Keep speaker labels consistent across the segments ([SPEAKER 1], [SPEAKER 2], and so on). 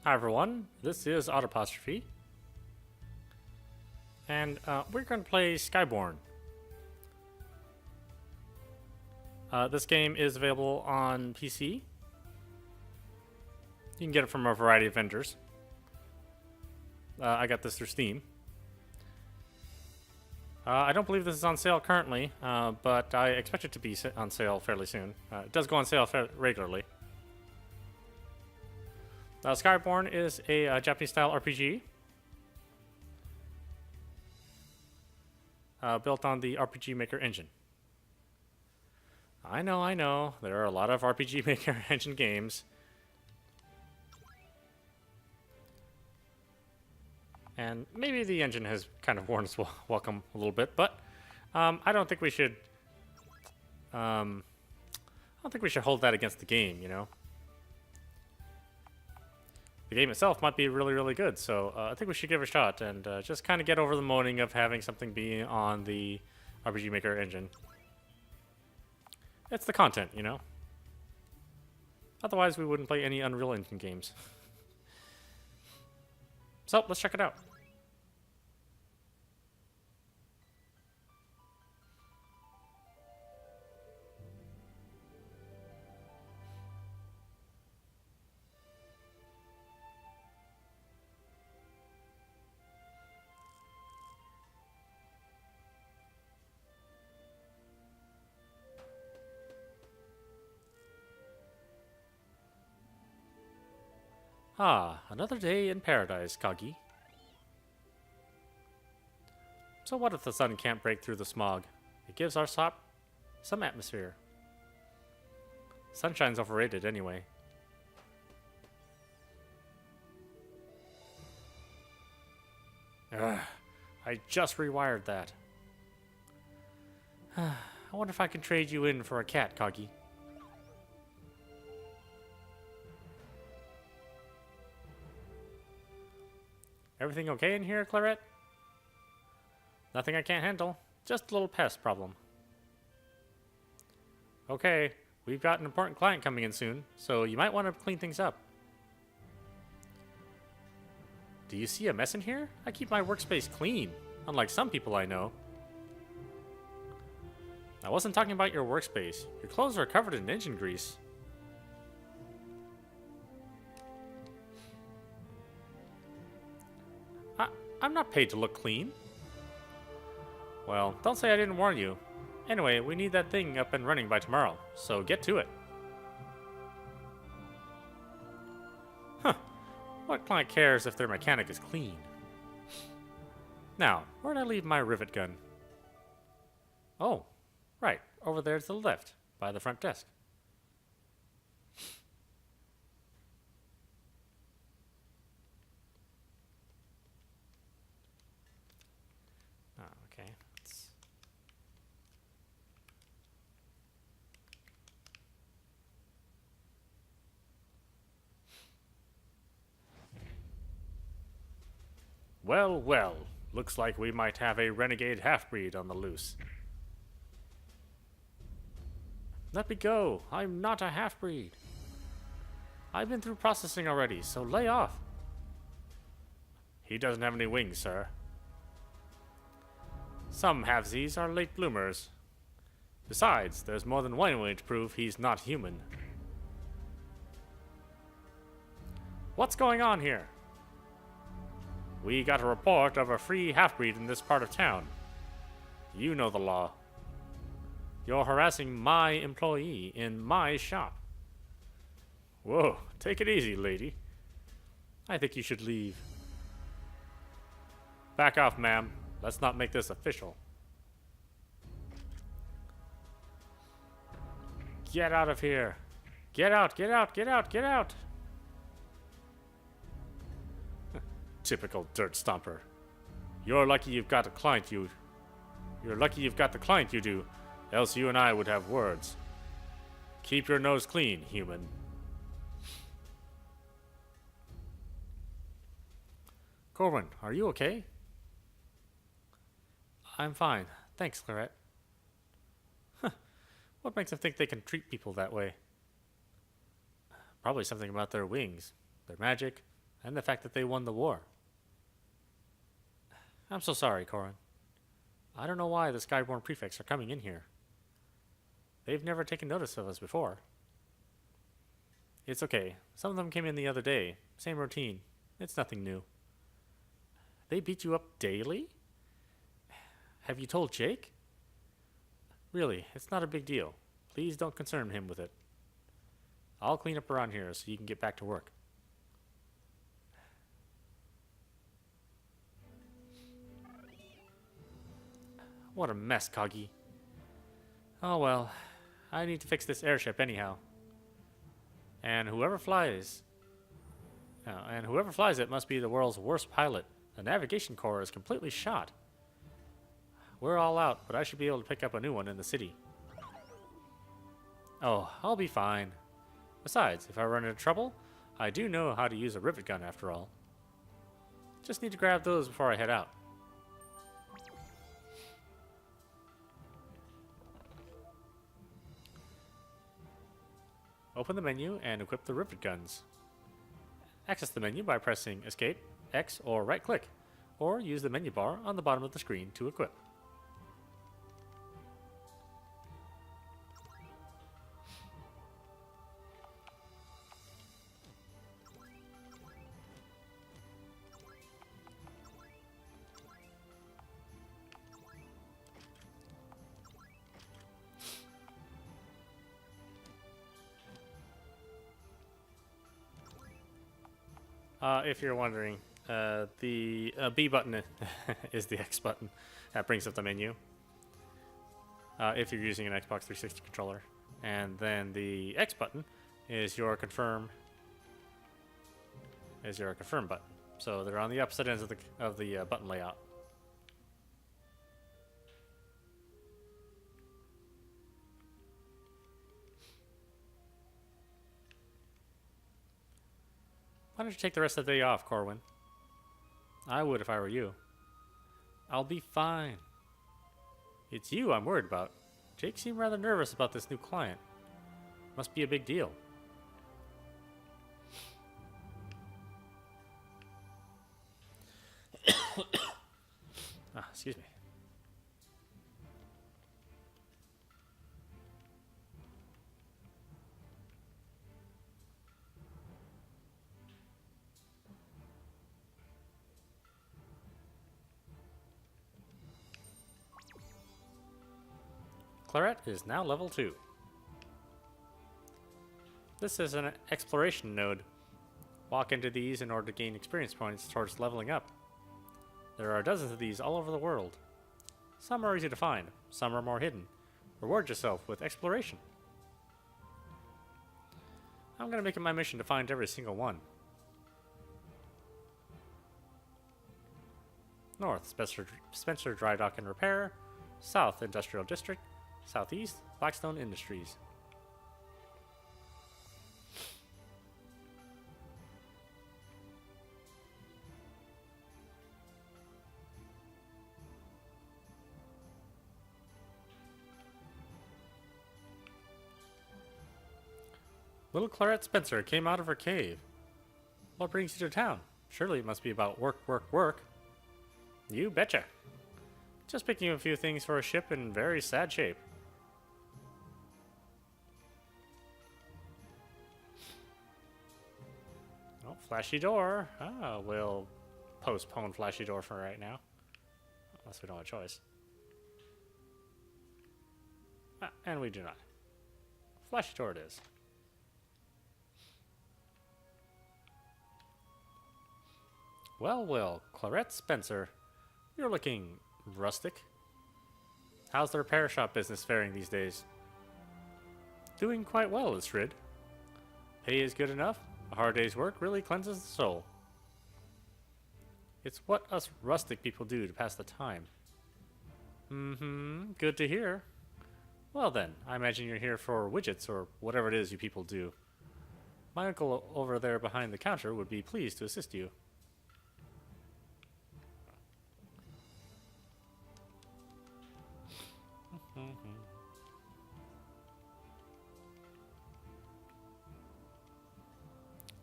[SPEAKER 1] Hi everyone, this is audap, and we're going to play Skyborn. This game is available on PC. You can get it from a variety of vendors. I got this through Steam. I don't believe this is on sale currently, but I expect it to be on sale fairly soon. It does go on sale regularly. Skyborn is a Japanese-style RPG built on the RPG Maker engine. I know, there are a lot of RPG Maker engine games. And maybe the engine has kind of worn its welcome a little bit, but I don't think we should. I don't think we should hold that against the game. You know, the game itself might be really, really good, so I think we should give it a shot and just kind of get over the moaning of having something be on the RPG Maker engine. It's the content, you know. Otherwise, we wouldn't play any Unreal Engine games. So, let's check it out. Ah, another day in paradise, Kagi. So what if the sun can't break through the smog? It gives our shop some atmosphere. Sunshine's overrated anyway. Ugh, I just rewired that. I wonder if I can trade you in for a cat, Kagi. Everything okay in here, Claret? Nothing I can't handle. Just a little pest problem. Okay, we've got an important client coming in soon, so you might want to clean things up. Do you see a mess in here? I keep my workspace clean, unlike some people I know. I wasn't talking about your workspace. Your clothes are covered in engine grease. I'm not paid to look clean. Well, don't say I didn't warn you. Anyway, we need that thing up and running by tomorrow, so get to it. Huh. What client cares if their mechanic is clean? Now, where'd I leave my rivet gun? Oh, right, over there to the left, by the front desk. Okay. Well, well, looks like we might have a renegade half-breed on the loose. Let me go. I'm not a half-breed. I've been through processing already, so lay off. He doesn't have any wings, sir. Some halvesies are late bloomers. Besides, there's more than one way to prove he's not human. What's going on here? We got a report of a free half-breed in this part of town. You know the law. You're harassing my employee in my shop. Whoa, take it easy, lady. I think you should leave. Back off, ma'am. Let's not make this official. Get out of here. Get out, get out, get out, get out. Typical dirt stomper. You're lucky you've got a client You're lucky you've got the client you do, else you and I would have words. Keep your nose clean, human. Corwin, are you okay? I'm fine. Thanks, Claret. Huh. What makes them think they can treat people that way? Probably something about their wings, their magic, and the fact that they won the war. I'm so sorry, Corin. I don't know why the Skyborn prefects are coming in here. They've never taken notice of us before. It's okay. Some of them came in the other day. Same routine. It's nothing new. They beat you up daily? Have you told Jake? Really, it's not a big deal. Please don't concern him with it. I'll clean up around here so you can get back to work. What a mess, Coggy. Oh well, I need to fix this airship anyhow. And whoever flies it must be the world's worst pilot. The navigation core is completely shot. We're all out, but I should be able to pick up a new one in the city. Oh, I'll be fine. Besides, if I run into trouble, I do know how to use a rivet gun after all. Just need to grab those before I head out. Open the menu and equip the rivet guns. Access the menu by pressing Escape, X, or right-click, or use the menu bar on the bottom of the screen to equip. If you're wondering, the B button is the X button. That brings up the menu. If you're using an Xbox 360 controller. And then the X button is your confirm button. So they're on the opposite ends of the button layout. Why don't you take the rest of the day off, Corwin? I would if I were you. I'll be fine. It's you I'm worried about. Jake seemed rather nervous about this new client. Must be a big deal. Excuse me. Claret is now level 2. This is an exploration node. Walk into these in order to gain experience points towards leveling up. There are dozens of these all over the world. Some are easy to find, some are more hidden. Reward yourself with exploration. I'm going to make it my mission to find every single one. North, Spencer Dry Dock and Repair. South, Industrial District. Southeast, Blackstone Industries. Little Claret Spencer came out of her cave. What brings you to town? Surely it must be about work, work, work. You betcha. Just picking up a few things for a ship in very sad shape. Oh, flashy door. Ah, we'll postpone flashy door for right now. Unless we don't have a choice. And we do not. Flashy door it is. Well, well, Claret Spencer. You're looking rustic. How's the repair shop business faring these days? Doing quite well, Isrid. Pay is good enough. A hard day's work really cleanses the soul. It's what us rustic people do to pass the time. Good to hear. Well then, I imagine you're here for widgets or whatever it is you people do. My uncle over there behind the counter would be pleased to assist you.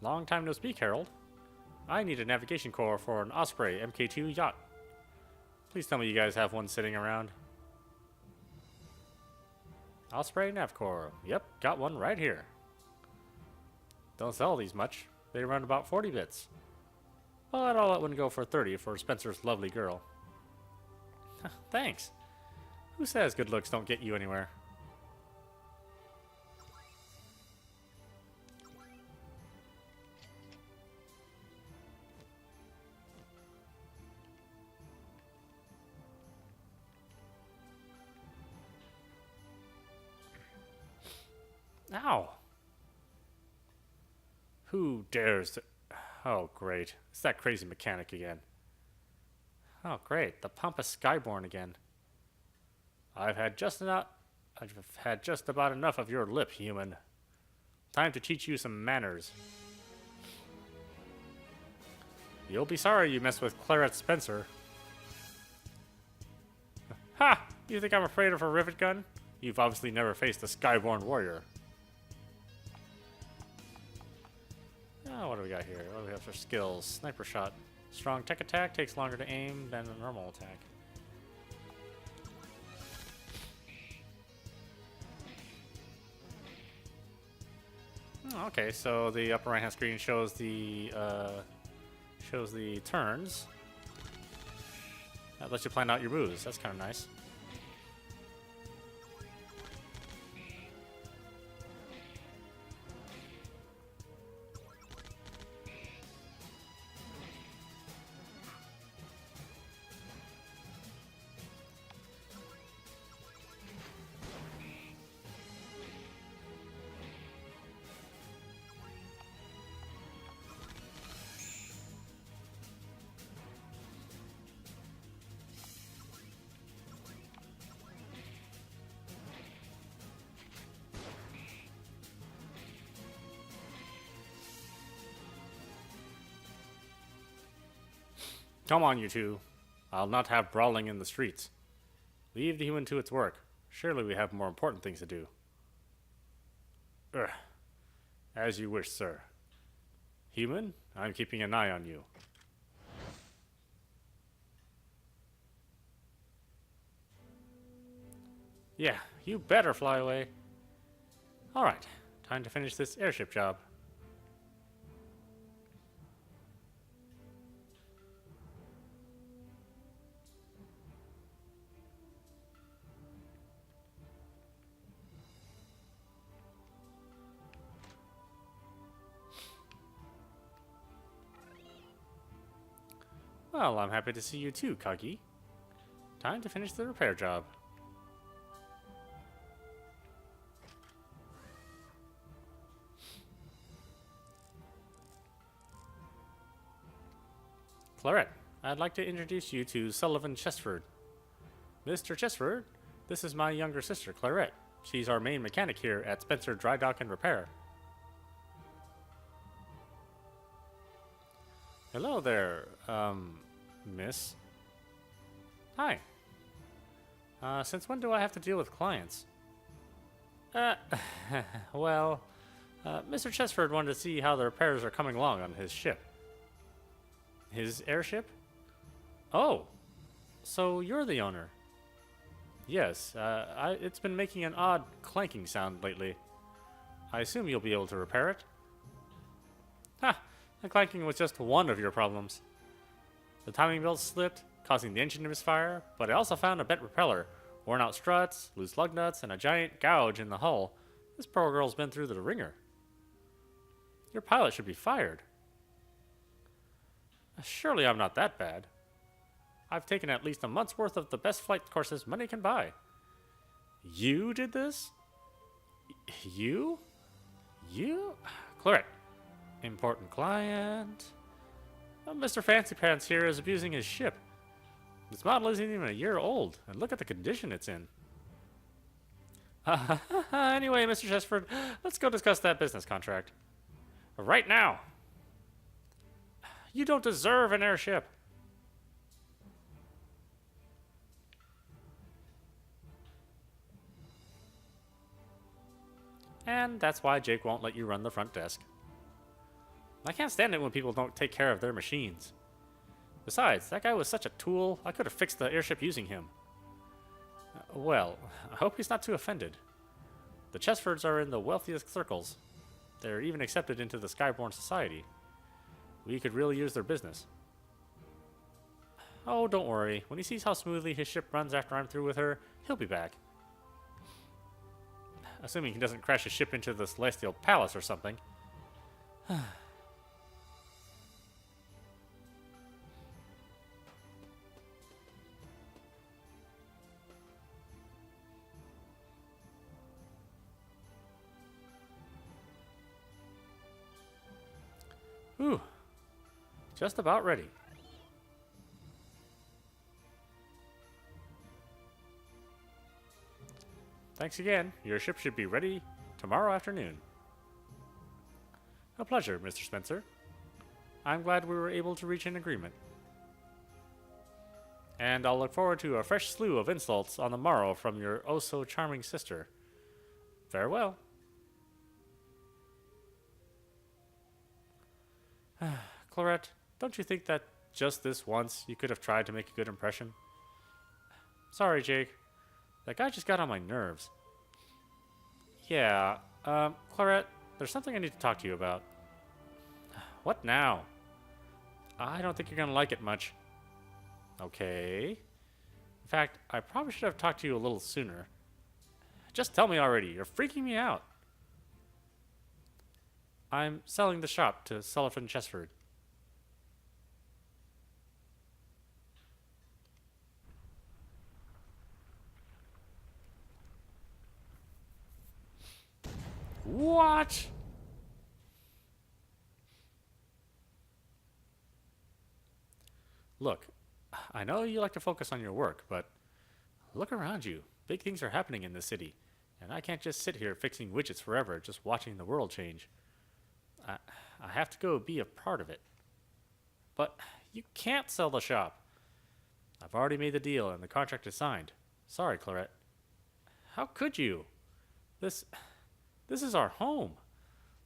[SPEAKER 1] Long time no speak, Harold. I need a navigation core for an Osprey Mk2 yacht. Please tell me you guys have one sitting around. Osprey nav core. Yep, got one right here. Don't sell these much. They run about 40 bits. But I'll let one go for 30 for Spencer's lovely girl. Thanks. Who says good looks don't get you anywhere? Ow! Who dares to... Oh, great. It's that crazy mechanic again. Oh, great. The pompous Skyborn again. I've had just about enough of your lip, human. Time to teach you some manners. You'll be sorry you messed with Claret Spencer. Ha! You think I'm afraid of a rivet gun? You've obviously never faced a Skyborn warrior. Oh, what do we got here? What do we have for skills? Sniper shot. Strong tech attack takes longer to aim than a normal attack. Oh, okay, so the upper right-hand screen shows the turns. That lets you plan out your moves. That's kind of nice. Come on, you two. I'll not have brawling in the streets. Leave the human to its work. Surely we have more important things to do. Ugh. As you wish, sir. Human, I'm keeping an eye on you. Yeah, you better fly away. Alright, time to finish this airship job. Well, I'm happy to see you too, Kagi. Time to finish the repair job. Claret, I'd like to introduce you to Sullivan Chesford. Mr. Chesford, this is my younger sister, Claret. She's our main mechanic here at Spencer Dry Dock and Repair. Hello there, miss. Hi. Since when do I have to deal with clients? Well, Mr. Chesford wanted to see how the repairs are coming along on his ship. His airship? Oh, so you're the owner. Yes, it's been making an odd clanking sound lately. I assume you'll be able to repair it? Ha! The clanking was just one of your problems. The timing belt slipped, causing the engine to misfire, but I also found a bent propeller, worn out struts, loose lug nuts, and a giant gouge in the hull. This poor girl's been through the ringer. Your pilot should be fired. Surely I'm not that bad. I've taken at least a month's worth of the best flight courses money can buy. You did this? You? You? Claret. Important client. Mr. Fancy Pants here is abusing his ship. This model isn't even a year old, and look at the condition it's in. Anyway, Mr. Chesford, let's go discuss that business contract. Right now. You don't deserve an airship. And that's why Jake won't let you run the front desk. I can't stand it when people don't take care of their machines. Besides, that guy was such a tool, I could have fixed the airship using him. Well, I hope he's not too offended. The Chesfords are in the wealthiest circles. They're even accepted into the Skyborn Society. We could really use their business. Oh, don't worry. When he sees how smoothly his ship runs after I'm through with her, he'll be back. Assuming he doesn't crash his ship into the Celestial Palace or something. Whew. Just about ready. Thanks again. Your ship should be ready tomorrow afternoon. A pleasure, Mr. Spencer. I'm glad we were able to reach an agreement. And I'll look forward to a fresh slew of insults on the morrow from your oh-so-charming sister. Farewell. Clarette, don't you think that just this once you could have tried to make a good impression? Sorry, Jake. That guy just got on my nerves. Yeah, Clarette, there's something I need to talk to you about. What now? I don't think you're gonna like it much. Okay. In fact, I probably should have talked to you a little sooner. Just tell me already, you're freaking me out. I'm selling the shop to Sullivan Chesford. What? Look, I know you like to focus on your work, but look around you. Big things are happening in this city, and I can't just sit here fixing widgets forever, just watching the world change. I have to go be a part of it. But you can't sell the shop. I've already made the deal, and the contract is signed. Sorry, Clarette. How could you? This is our home.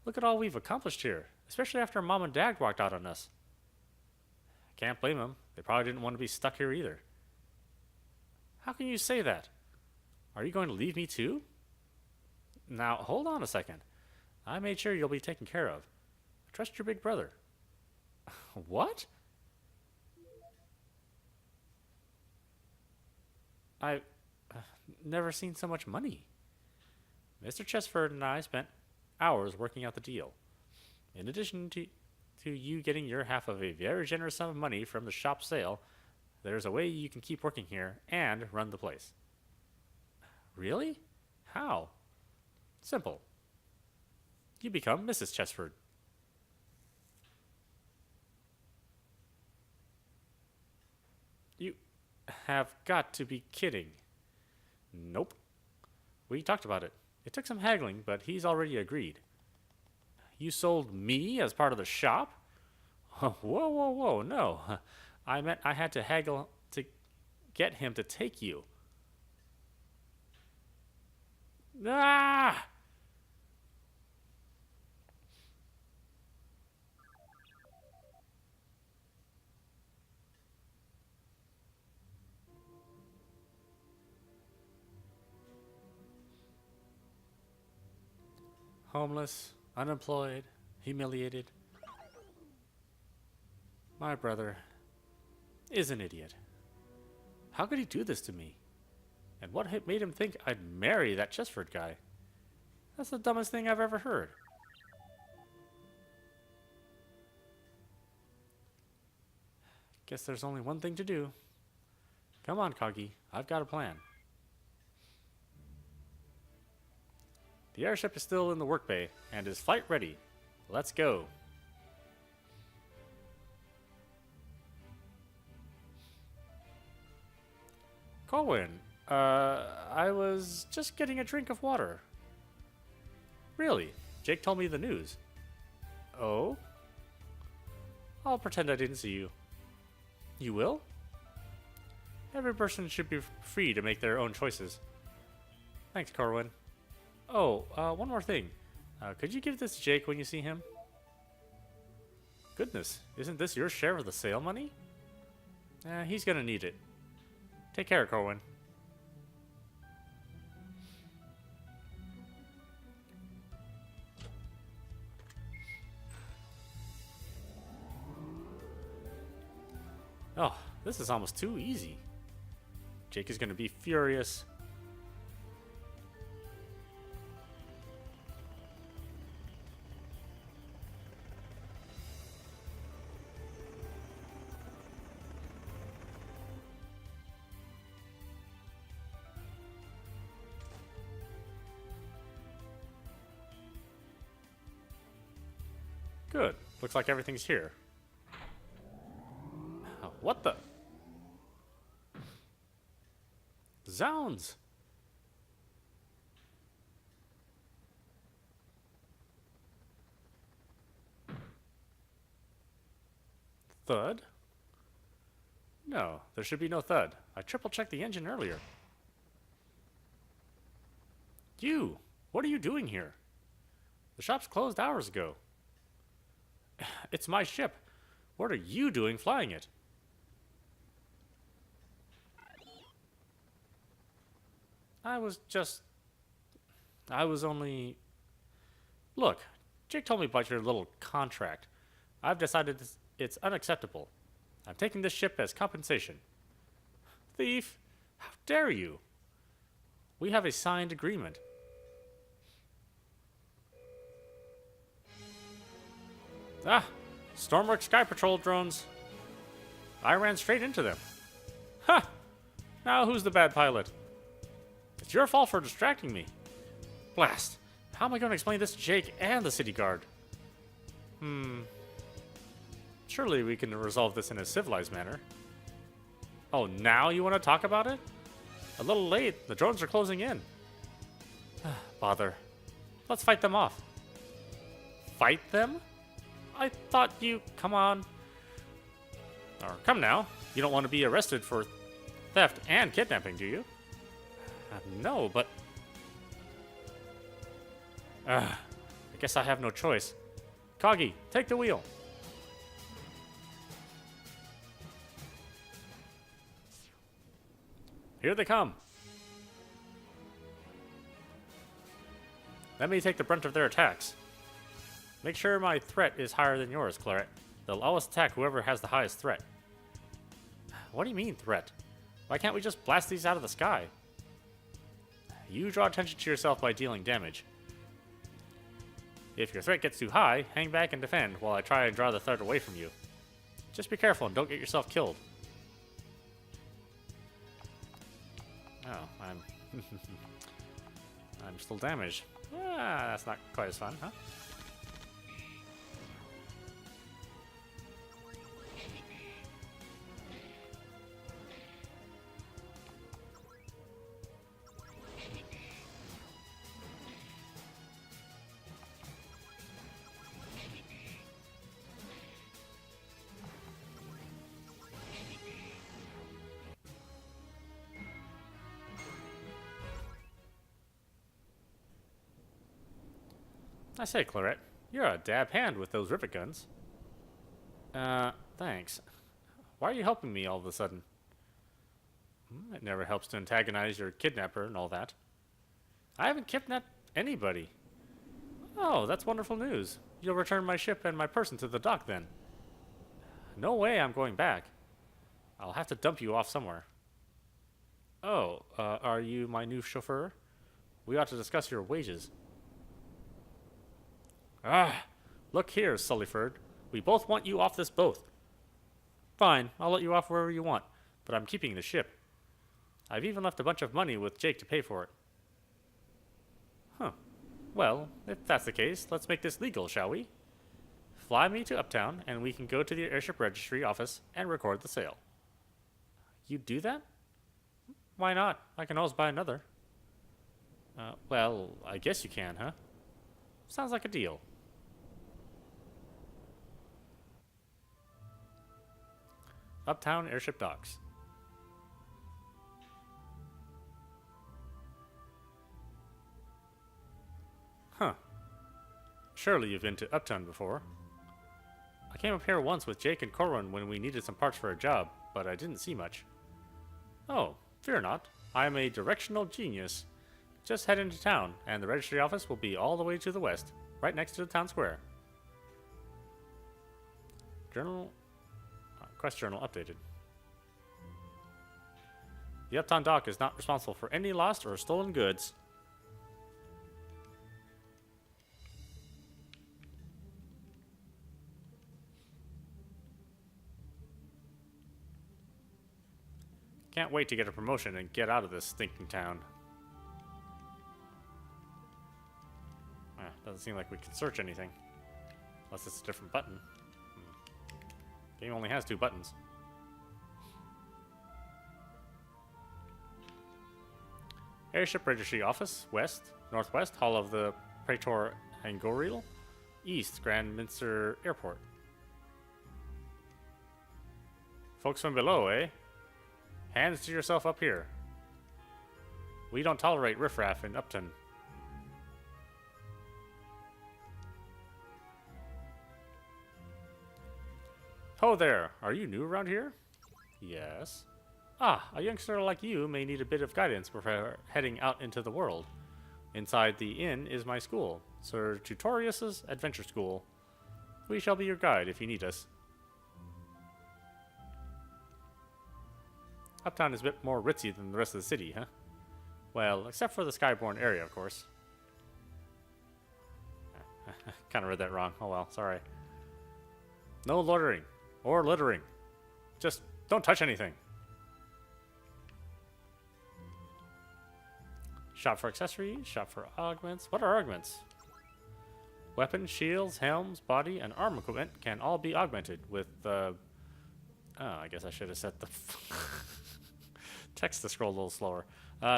[SPEAKER 1] Look at all we've accomplished here, especially after Mom and Dad walked out on us. Can't blame them. They probably didn't want to be stuck here either. How can you say that? Are you going to leave me too? Now, hold on a second. I made sure you'll be taken care of. Trust your big brother. What? I've never seen so much money. Mr. Chesford and I spent hours working out the deal. In addition to you getting your half of a very generous sum of money from the shop sale, there's a way you can keep working here and run the place. Really? How? Simple. You become Mrs. Chesford. You have got to be kidding. Nope. We talked about it. It took some haggling, but he's already agreed. You sold me as part of the shop? Whoa, whoa, whoa, no. I meant I had to haggle to get him to take you. Ah! Homeless, unemployed, humiliated. My brother is an idiot. How could he do this to me? And what made him think I'd marry that Chesford guy? That's the dumbest thing I've ever heard. Guess there's only one thing to do. Come on, Kagi. I've got a plan. The airship is still in the work bay and is flight ready. Let's go. Colwyn, I was just getting a drink of water. Really? Jake told me the news. Oh? I'll pretend I didn't see you. You will? Every person should be free to make their own choices. Thanks, Corwin. Oh, one more thing. Could you give this to Jake when you see him? Goodness, isn't this your share of the sale money? He's gonna need it. Take care, Corwin. Oh, this is almost too easy. Jake is gonna be furious. Good. Looks like everything's here. What the? Zounds! Thud? No, there should be no thud. I triple-checked the engine earlier. You! What are you doing here? The shop's closed hours ago. It's my ship. What are you doing flying it? I was only... Look, Jake told me about your little contract. I've decided it's unacceptable. I'm taking this ship as compensation. Thief! How dare you? We have a signed agreement. Ah! Stormworks Sky Patrol drones. I ran straight into them. Ha! Now who's the bad pilot? It's your fault for distracting me. Blast. How am I going to explain this to Jake and the city guard? Surely we can resolve this in a civilized manner. Oh, now you want to talk about it? A little late. The drones are closing in. Bother. Let's fight them off. Fight them? I thought you... Come on. Or come now. You don't want to be arrested for theft and kidnapping, do you? No, but... I guess I have no choice. Coggy, take the wheel. Here they come. Let me take the brunt of their attacks. Make sure my threat is higher than yours, Claret. They'll always attack whoever has the highest threat. What do you mean, threat? Why can't we just blast these out of the sky? You draw attention to yourself by dealing damage. If your threat gets too high, hang back and defend while I try and draw the threat away from you. Just be careful and don't get yourself killed. Oh, I'm still damaged. That's not quite as fun, huh? I say, Claret, you're a dab hand with those rivet guns. Thanks. Why are you helping me all of a sudden? It never helps to antagonize your kidnapper and all that. I haven't kidnapped anybody. Oh, that's wonderful news. You'll return my ship and my person to the dock then. No way I'm going back. I'll have to dump you off somewhere. Oh, are you my new chauffeur? We ought to discuss your wages. Look here, Sullyford. We both want you off this boat. Fine, I'll let you off wherever you want, but I'm keeping the ship. I've even left a bunch of money with Jake to pay for it. Huh. Well, if that's the case, let's make this legal, shall we? Fly me to Uptown, and we can go to the airship registry office and record the sale. You do that? Why not? I can always buy another. Well, I guess you can, huh? Sounds like a deal. Uptown airship docks. Huh. Surely you've been to Uptown before. I came up here once with Jake and Corwin when we needed some parts for a job, but I didn't see much. Oh, fear not. I am a directional genius. Just head into town, and the registry office will be all the way to the west, right next to the town square. Journal... quest journal updated. The Uptown Dock is not responsible for any lost or stolen goods. Can't wait to get a promotion and get out of this stinking town. Doesn't seem like we can search anything. Unless it's a different button. Game only has 2 buttons. Airship Registry Office, west, northwest, Hall of the Praetor Angoril, east, Grand Minster Airport. Folks from below, eh? Hands to yourself up here. We don't tolerate riffraff in Upton. Ho there! Are you new around here? Yes. Ah, a youngster like you may need a bit of guidance before heading out into the world. Inside the inn is my school, Sir Tutorius's Adventure School. We shall be your guide if you need us. Uptown is a bit more ritzy than the rest of the city, huh? Well, except for the Skyborn area, of course. Kinda read that wrong. Oh well, sorry. No loitering. Or littering. Just don't touch anything. Shop for accessories, shop for augments. What are augments? Weapons, shields, helms, body, and arm equipment can all be augmented with oh, I guess I should have set the text to scroll a little slower.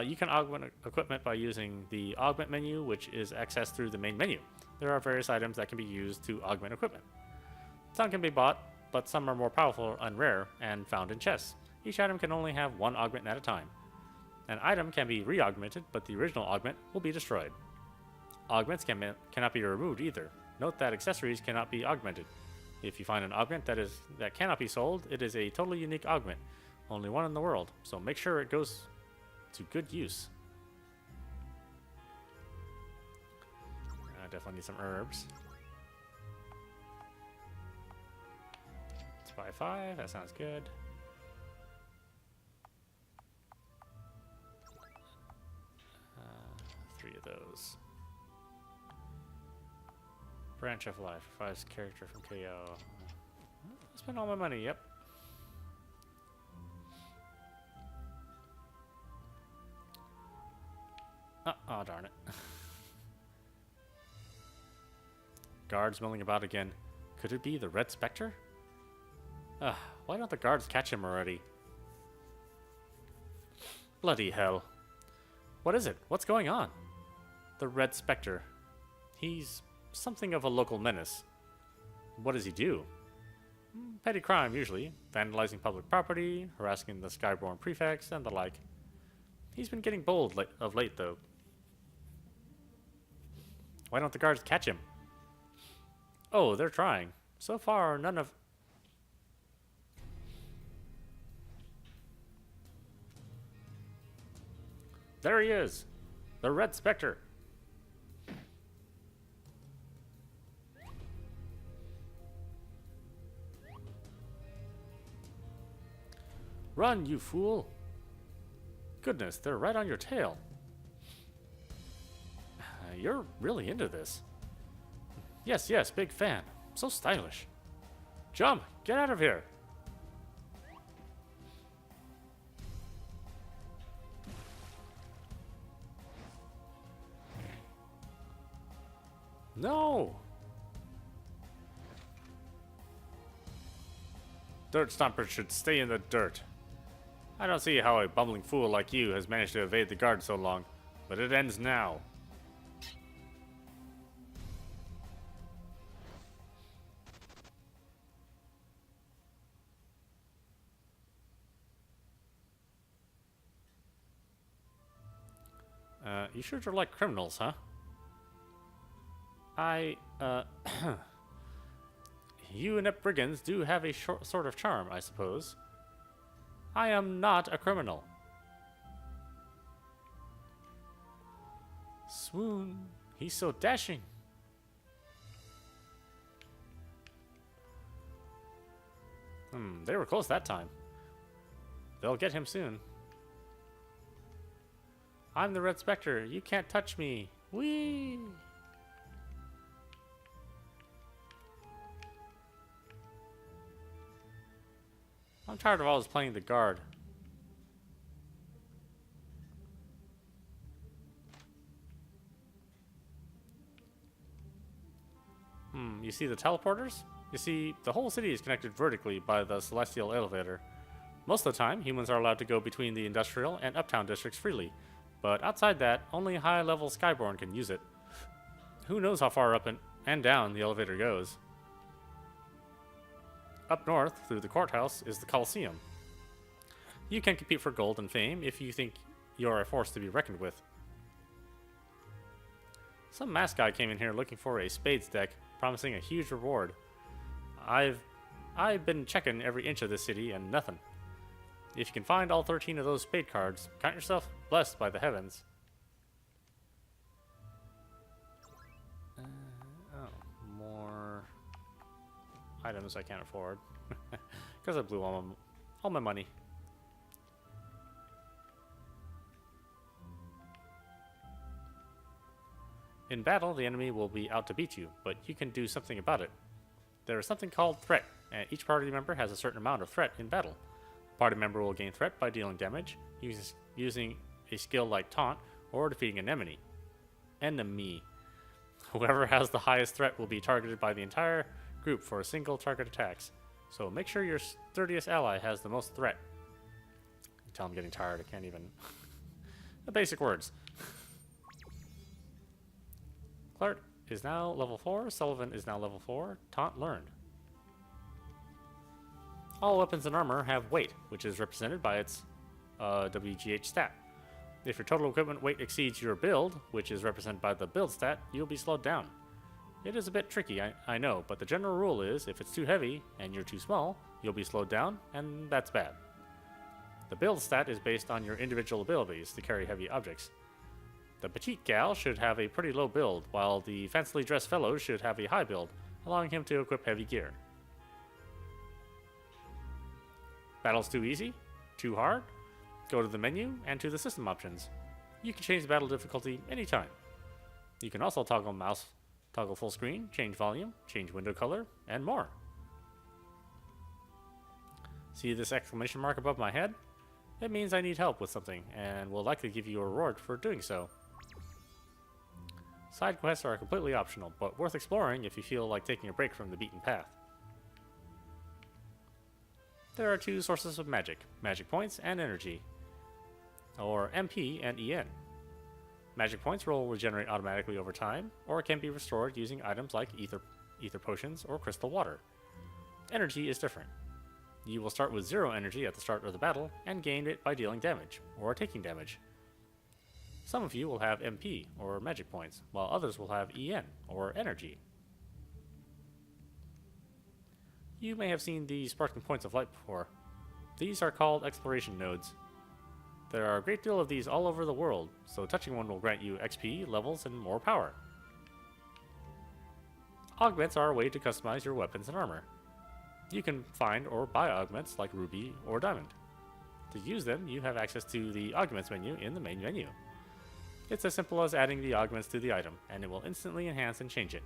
[SPEAKER 1] You can augment equipment by using the augment menu, which is accessed through the main menu. There are various items that can be used to augment equipment. Some can be bought, but some are more powerful and rare and found in chests. Each item can only have 1 augment at a time. An item can be re-augmented, but the original augment will be destroyed. Augments cannot be removed either. Note that accessories cannot be augmented. If you find an augment that cannot be sold, it is a totally unique augment. Only one in the world, so make sure it goes to good use. I definitely need some herbs. Let's buy 5, that sounds good. Three of those. Branch of Life revives character from KO. I spent all my money, yep. Oh, darn it. Guards milling about again. Could it be the Red Spectre? Why don't the guards catch him already? Bloody hell. What is it? What's going on? The Red Spectre. He's something of a local menace. What does he do? Petty crime, usually. Vandalizing public property, harassing the Skyborn prefects, and the like. He's been getting bold of late, though. Why don't the guards catch him? Oh, they're trying. So far, none of... There he is! The Red Spectre! Run, you fool! Goodness, they're right on your tail. You're really into this. Yes, yes, big fan. So stylish. Jump! Get out of here! No! Dirt stompers should stay in the dirt. I don't see how a bumbling fool like you has managed to evade the guard so long, but it ends now. You sure are like criminals, huh? You inept brigands do have a sort of charm, I suppose. I am not a criminal. Swoon. He's so dashing. They were close that time. They'll get him soon. I'm the Red Spectre. You can't touch me. Whee! I'm tired of always playing the guard. You see the teleporters? You see, the whole city is connected vertically by the celestial elevator. Most of the time, humans are allowed to go between the industrial and uptown districts freely. But outside that, only high-level Skyborn can use it. Who knows how far up and down the elevator goes. Up north, through the courthouse, is the Coliseum. You can compete for gold and fame if you think you're a force to be reckoned with. Some masked guy came in here looking for a spades deck, promising a huge reward. I've been checking every inch of this city and nothing. If you can find all 13 of those spade cards, count yourself blessed by the heavens. More items I can't afford. Because I blew all my money. In battle, the enemy will be out to beat you, but you can do something about it. There is something called threat, and each party member has a certain amount of threat in battle. A party member will gain threat by dealing damage, using a skill like taunt, or defeating an enemy. Whoever has the highest threat will be targeted by the entire group for a single target attacks. So make sure your sturdiest ally has the most threat. You tell I'm getting tired, I can't even... the basic words. Clark is now level 4, Sullivan is now level 4, taunt learned. All weapons and armor have weight, which is represented by its WGH stat. If your total equipment weight exceeds your build, which is represented by the build stat, you'll be slowed down. It is a bit tricky, I know, but the general rule is if it's too heavy and you're too small, you'll be slowed down, and that's bad. The build stat is based on your individual abilities to carry heavy objects. The petite gal should have a pretty low build, while the fancily dressed fellow should have a high build, allowing him to equip heavy gear. Battle's too easy? Too hard? Go to the menu and to the system options. You can change the battle difficulty anytime. You can also toggle mouse, toggle full screen, change volume, change window color, and more. See this exclamation mark above my head? It means I need help with something, and will likely give you a reward for doing so. Side quests are completely optional, but worth exploring if you feel like taking a break from the beaten path. There are two sources of magic points and energy, or MP and EN. Magic points will regenerate automatically over time, or can be restored using items like ether potions or crystal water. Energy is different. You will start with 0 energy at the start of the battle, and gain it by dealing damage, or taking damage. Some of you will have MP, or magic points, while others will have EN, or energy. You may have seen the sparkling points of light before. These are called exploration nodes. There are a great deal of these all over the world, so touching one will grant you XP, levels, and more power. Augments are a way to customize your weapons and armor. You can find or buy augments like Ruby or Diamond. To use them, you have access to the Augments menu in the main menu. It's as simple as adding the augments to the item, and it will instantly enhance and change it.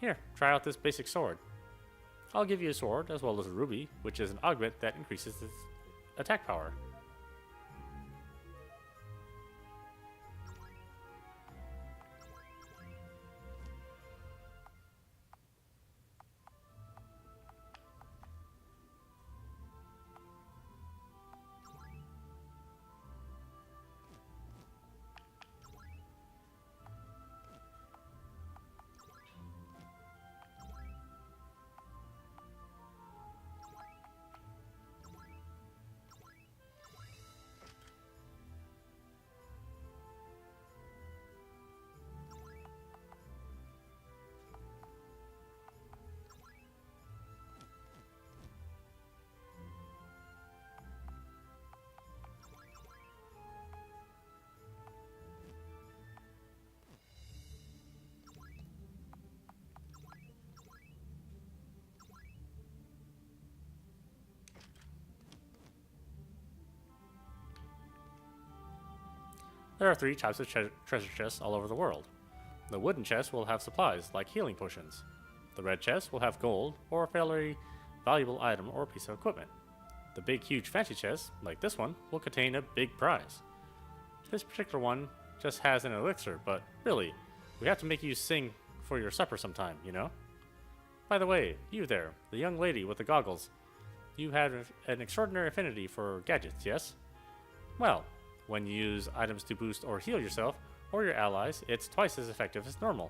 [SPEAKER 1] Here, try out this basic sword. I'll give you a sword, as well as a ruby, which is an augment that increases its attack power. There are 3 types of treasure chests all over the world. The wooden chest will have supplies, like healing potions. The red chest will have gold, or a fairly valuable item or piece of equipment. The big, huge, fancy chest, like this one, will contain a big prize. This particular one just has an elixir, but really, we have to make you sing for your supper sometime, you know? By the way, you there, the young lady with the goggles. You had an extraordinary affinity for gadgets, yes? Well, when you use items to boost or heal yourself, or your allies, it's twice as effective as normal.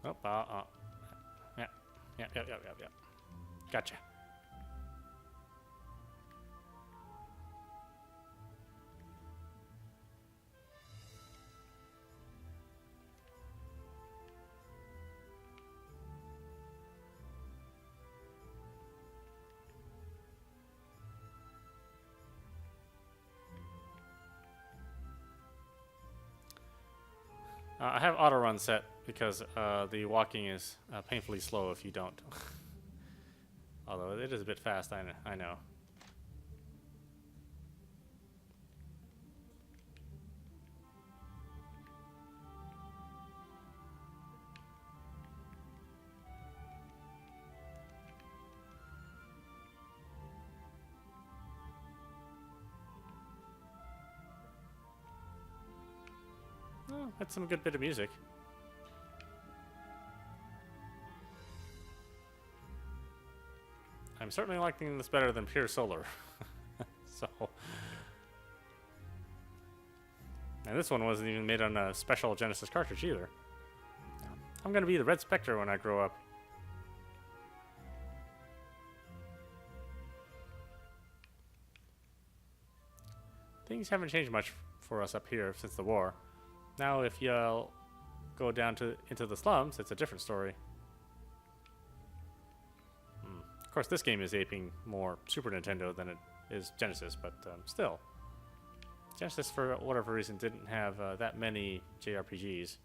[SPEAKER 1] Oh, yeah. Gotcha. I have auto run set because the walking is painfully slow if you don't. Although it is a bit fast, I know. Oh, that's some good bit of music. I'm certainly liking this better than pure solar. So, and this one wasn't even made on a special Genesis cartridge either. I'm gonna be the Red Spectre when I grow up. Things haven't changed much for us up here since the war. Now, if you'll go down into the slums, it's a different story. Of course, this game is aping more Super Nintendo than it is Genesis, but still. Genesis, for whatever reason, didn't have that many JRPGs.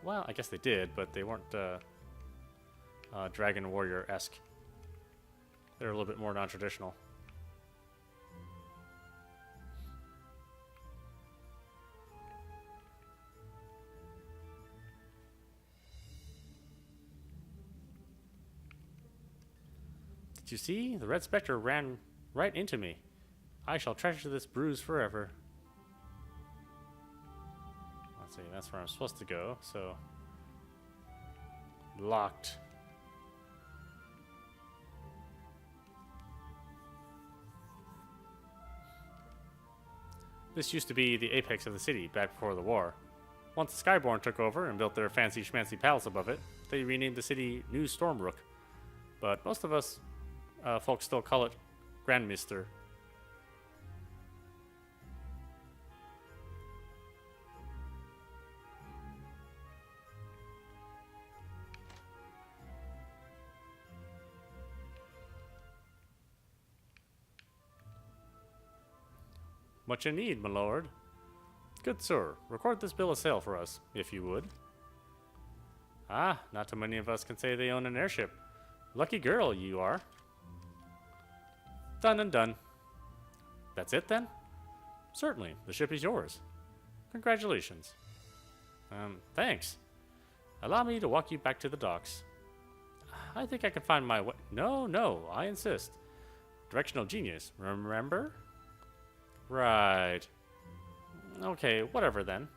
[SPEAKER 1] Well, I guess they did, but they weren't Dragon Warrior-esque. They're a little bit more non-traditional. You see, the Red Spectre ran right into me. I shall treasure this bruise forever. Let's see, that's where I'm supposed to go, so... Locked. This used to be the apex of the city back before the war. Once Skyborn took over and built their fancy schmancy palace above it, they renamed the city New Stormbrook. But most of us folks still call it Grandmister. Much in need, my lord. Good sir, record this bill of sale for us, if you would. Ah, not too many of us can say they own an airship. Lucky girl, you are. Done and done. That's it, then? Certainly. The ship is yours. Congratulations. Thanks. Allow me to walk you back to the docks. I think I can find my way. No, I insist. Directional genius, remember? Right. Okay, whatever then.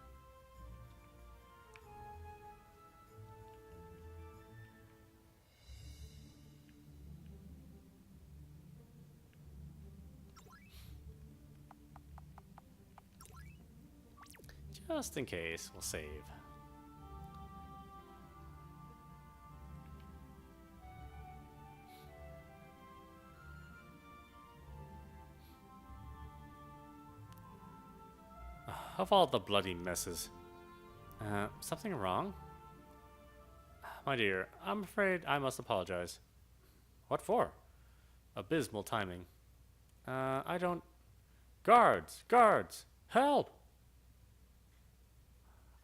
[SPEAKER 1] Just in case, we'll save. Of all the bloody messes. Something wrong? My dear, I'm afraid I must apologize. What for? Abysmal timing. I don't... Guards! Guards! Help!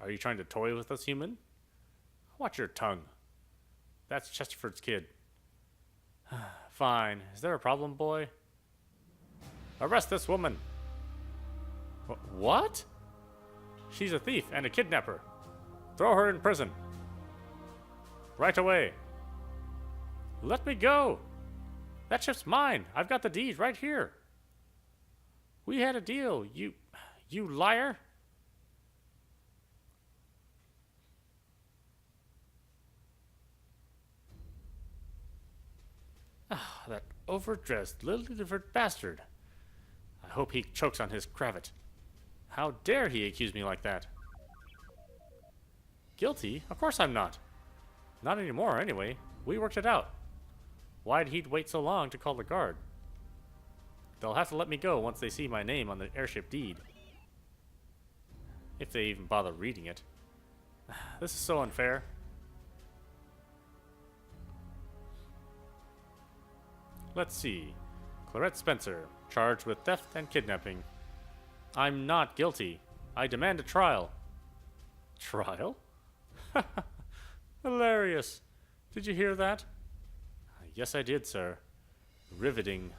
[SPEAKER 1] Are you trying to toy with us, human? Watch your tongue. That's Chesterford's kid. Fine. Is there a problem, boy? Arrest this woman! What? She's a thief and a kidnapper. Throw her in prison. Right away. Let me go! That ship's mine. I've got the deed right here. We had a deal, you liar. Ah, that overdressed, lily-livered bastard. I hope he chokes on his cravat. How dare he accuse me like that? Guilty? Of course I'm not. Not anymore, anyway. We worked it out. Why'd he wait so long to call the guard? They'll have to let me go once they see my name on the airship deed. If they even bother reading it. This is so unfair. Let's see. Clarette Spencer, charged with theft and kidnapping. I'm not guilty. I demand a trial. Trial? Hilarious. Did you hear that? Yes, I did, sir. Riveting.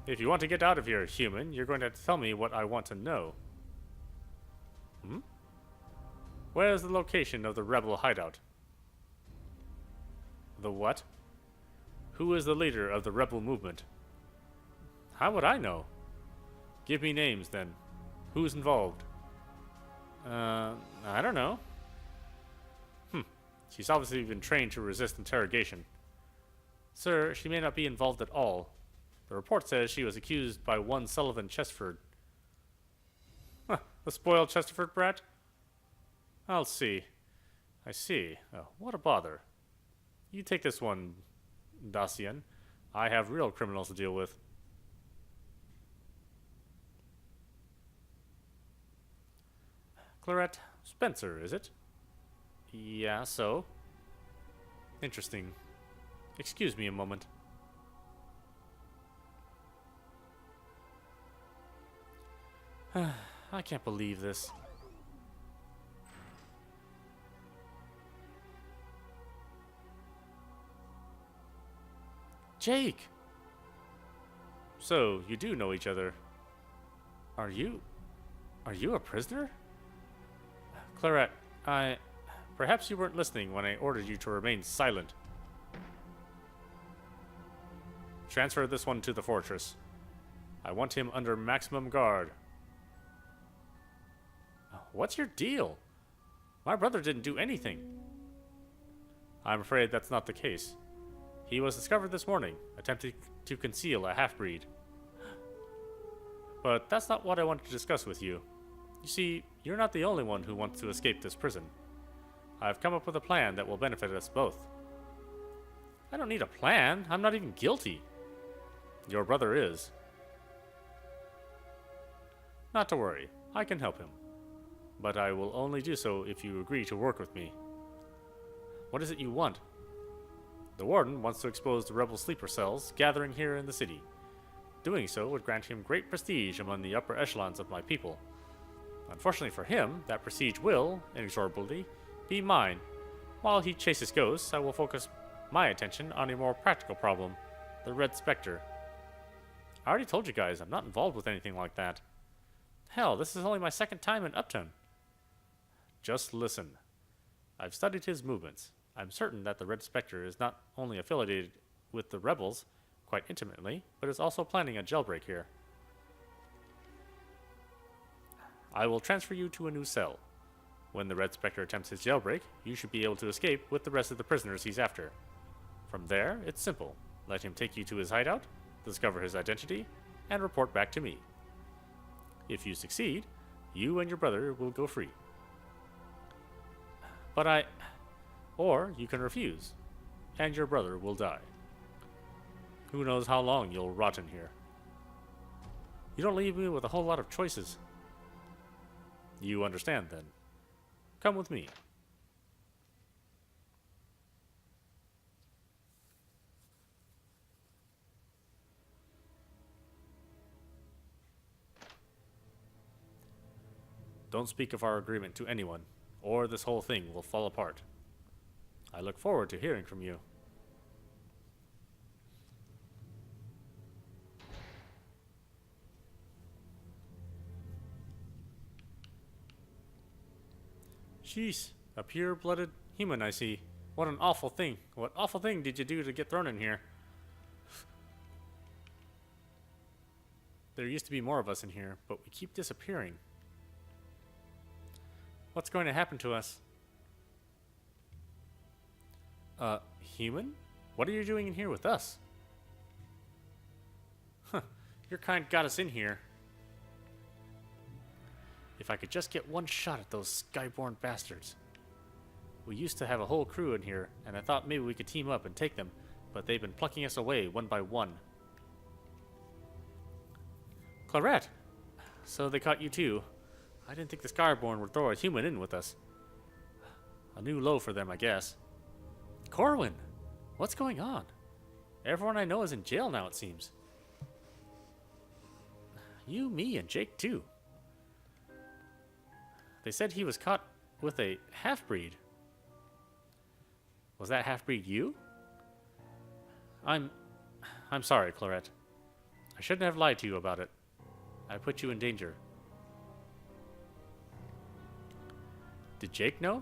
[SPEAKER 1] If you want to get out of here, human, you're going to have to tell me what I want to know. Where's the location of the rebel hideout? The what? Who is the leader of the rebel movement? How would I know? Give me names, then. Who's involved? I don't know. She's obviously been trained to resist interrogation. Sir, she may not be involved at all. The report says she was accused by one Sullivan Chesterford. Huh, the spoiled Chesterford brat? I'll see. I see. Oh, what a bother. You take this one, Dacian. I have real criminals to deal with. Clarette Spencer, is it? Yeah, so? Interesting. Excuse me a moment. I can't believe this. Jake! So, you do know each other. Are you a prisoner? Clarette, perhaps you weren't listening when I ordered you to remain silent. Transfer this one to the fortress. I want him under maximum guard. What's your deal? My brother didn't do anything. I'm afraid that's not the case. He was discovered this morning, attempting to conceal a half-breed. But that's not what I wanted to discuss with you. You see, you're not the only one who wants to escape this prison. I've come up with a plan that will benefit us both. I don't need a plan. I'm not even guilty. Your brother is. Not to worry. I can help him. But I will only do so if you agree to work with me. What is it you want? The warden wants to expose the rebel sleeper cells gathering here in the city. Doing so would grant him great prestige among the upper echelons of my people. Unfortunately for him, that prestige will, inexorably, be mine. While he chases ghosts, I will focus my attention on a more practical problem, the Red Spectre. I already told you guys I'm not involved with anything like that. Hell, this is only my second time in Uptown. Just listen. I've studied his movements. I'm certain that the Red Spectre is not only affiliated with the rebels quite intimately, but is also planning a jailbreak here. I will transfer you to a new cell. When the Red Spectre attempts his jailbreak, you should be able to escape with the rest of the prisoners he's after. From there, it's simple. Let him take you to his hideout, discover his identity, and report back to me. If you succeed, you and your brother will go free. Or you can refuse, and your brother will die. Who knows how long you'll rot in here. You don't leave me with a whole lot of choices. You understand, then. Come with me. Don't speak of our agreement to anyone, or this whole thing will fall apart. I look forward to hearing from you. Jeez, a pure-blooded human, I see. What an awful thing. What awful thing did you do to get thrown in here? There used to be more of us in here, but we keep disappearing. What's going to happen to us? Human? What are you doing in here with us? Huh, your kind got us in here. If I could just get one shot at those Skyborn bastards. We used to have a whole crew in here, and I thought maybe we could team up and take them, but they've been plucking us away one by one. Clarette! So they caught you too. I didn't think the Skyborn would throw a human in with us. A new low for them, I guess. Corwin! What's going on? Everyone I know is in jail now, it seems. You, me, and Jake too. They said he was caught with a half-breed. Was that half-breed you? I'm sorry, Clarette. I shouldn't have lied to you about it. I put you in danger. Did Jake know?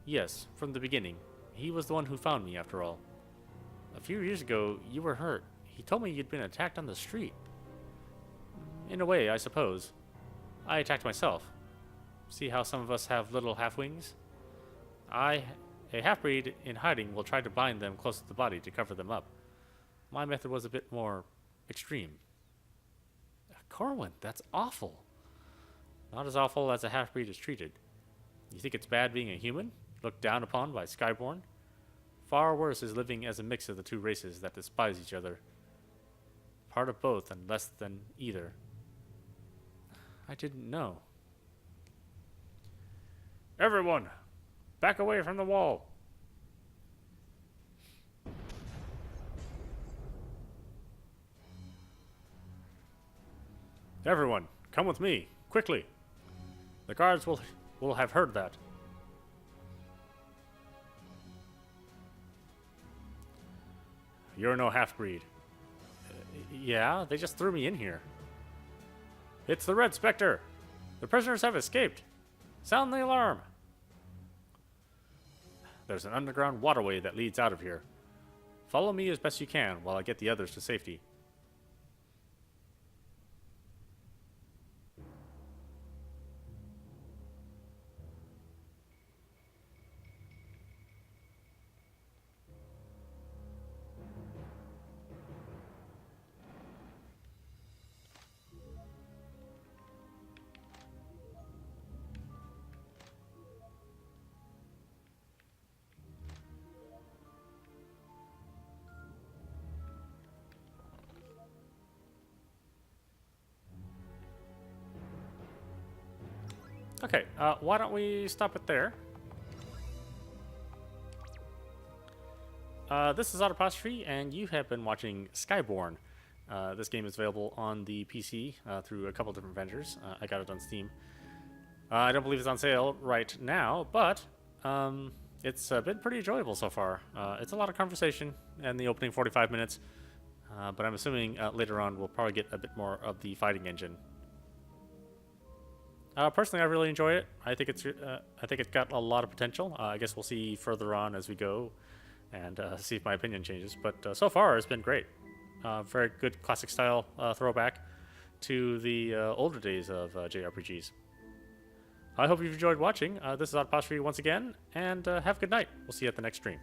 [SPEAKER 1] Yes, from the beginning. He was the one who found me, after all. A few years ago, you were hurt. He told me you'd been attacked on the street. In a way, I suppose. I attacked myself. See how some of us have little half-wings? A half-breed in hiding will try to bind them close to the body to cover them up. My method was a bit more extreme. Corwin, that's awful. Not as awful as a half-breed is treated. You think it's bad being a human? Looked down upon by Skyborn? Far worse is living as a mix of the two races that despise each other. Part of both and less than either. I didn't know. Everyone, back away from the wall. Everyone, come with me, quickly. The guards will have heard that. You're no half-breed. Yeah, they just threw me in here. It's the Red Spectre. The prisoners have escaped. Sound the alarm. There's an underground waterway that leads out of here. Follow me as best you can while I get the others to safety. Okay, why don't we stop it there? This is audap, and you have been watching Skyborn. This game is available on the PC through a couple different vendors. I got it on Steam. I don't believe it's on sale right now, but it's been pretty enjoyable so far. It's a lot of conversation in the opening 45 minutes, but I'm assuming later on we'll probably get a bit more of the fighting engine. Personally, I really enjoy it. I think it's got a lot of potential. I guess we'll see further on as we go, and see if my opinion changes. But so far, it's been great. Very good classic style throwback to the older days of JRPGs. I hope you've enjoyed watching. This is audap once again, and have a good night. We'll see you at the next stream.